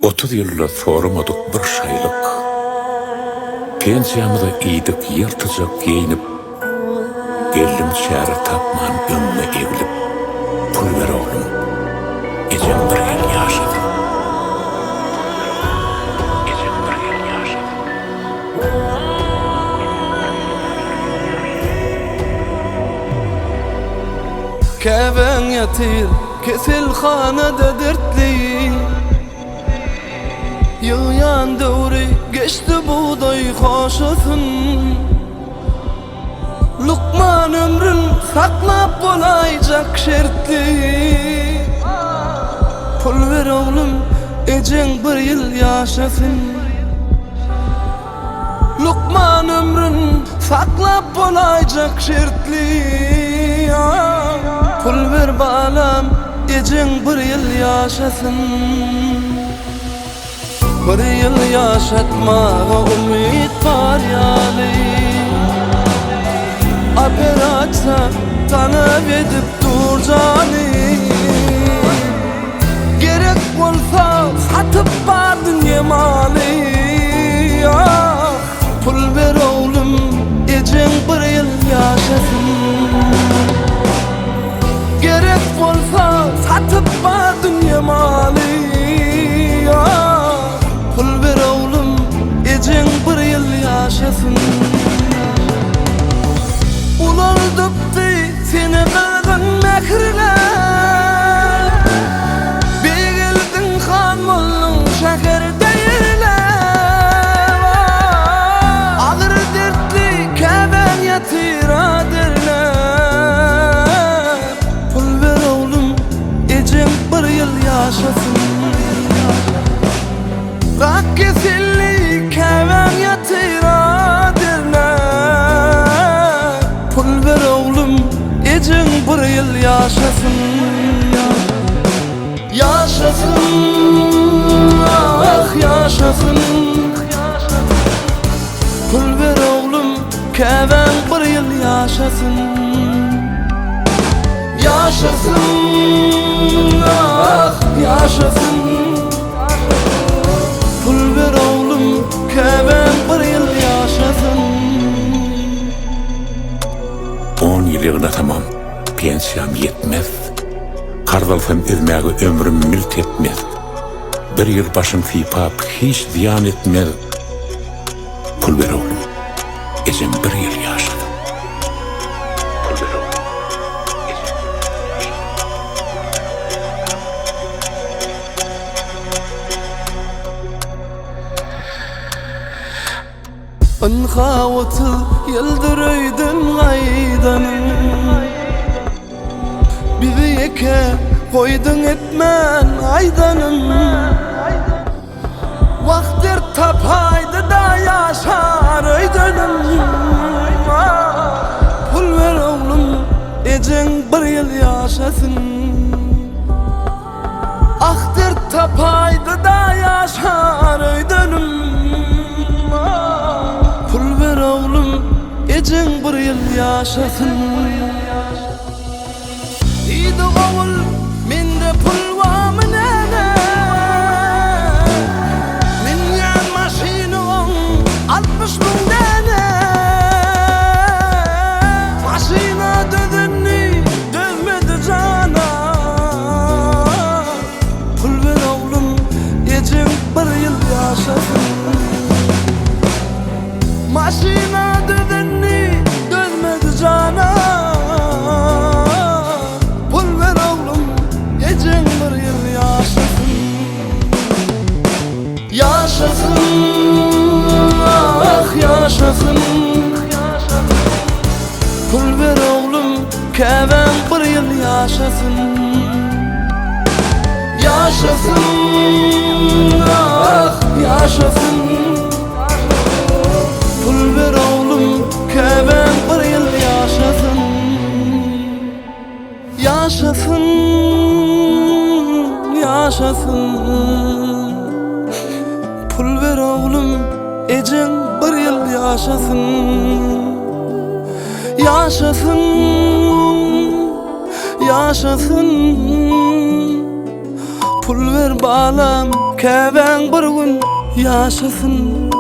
30 yılda soramadık bir şaylık. Pensiyamıza iyiydik yırtıcak giyinip, geldim şehre tapman önüne evlip, pul ver oğlum, ecem bir yıl yaşadım. Ecem bir yıl yaşadım. Keven yatir kesilhanada dertli, yığyan devri geçti buğday hoşasın. Lukman ömrün saklap bolayacak şertli, pul ver oğlum ecen bir yıl yaşasın. Lukman ömrün saklap bolayacak şertli, pul ver balam ecen bir yıl yaşasın. Bir yıl yaşatmağa umit var yali, haber açsa talep edip dur cani. Gerek bolsa satıp bar dünya mali, ah, pul ver oğlum ecen bir yıl yaşasın. Gerek bolsa satıp bar dünya mali, ah, pul ver oğlum ecen bir yıl yaşasın. Ulandıptı seni kılgın mekirler, begeldin Hanmollun şehir değiller. Ağır dertli keven yatira derler, pul ver oğlum ecen bir yıl yaşasın. Rak kesilli keven yatira derler, pul ver oğlum ecen bir yıl yaşasın. Yaşasın, ah yaşasın, pul ver oğlum keven bir yıl yaşasın. Yaşasın, ah yaşasın, pul ver oğlum keven bir yıl yaşasın. 10 yılına tamam, pensiyam yetmez. Kardalsam ezmeği ömrüm mült etmez. Bir yıl başım fipap hiç ziyan etmez. Pul ver oğlum, ecem bir yıl yaşadım. Pul ver oğlum, ecem bir yıl yaşadım. Anxavatı yıldırıydın aydanım, bizi yeke koydun etmen aydanım. Vaktir tapaydı da yaşar aydanım, pul ver oğlum ecen bir yıl yaşasın. Aktir tapaydı da yaşar aydanım, pul ver oğlum ecen bir yıl yaşasın. İydi oğul mende pul var mı nene, min yan maşinum 60 bin nene. Maşina dödünni dövmedi cana, pul ver oğlum ecen bir yıl yaşasın. Maşina dödünni dövmedi cana, pul ver oğlum ecen bir yıl yaşasın. Yaşasın, ah yaşasın, pul ver oğlum keven bir yıl yaşasın. Yaşasın, ah yaşasın, pul ver oğlum keven bir yıl yaşasın. Yaşasın, yaşasın, pul ver oğlum ecen bir yıl yaşasın. Yaşasın, yaşasın, pul ver balam, käbäň bir gün yaşasın.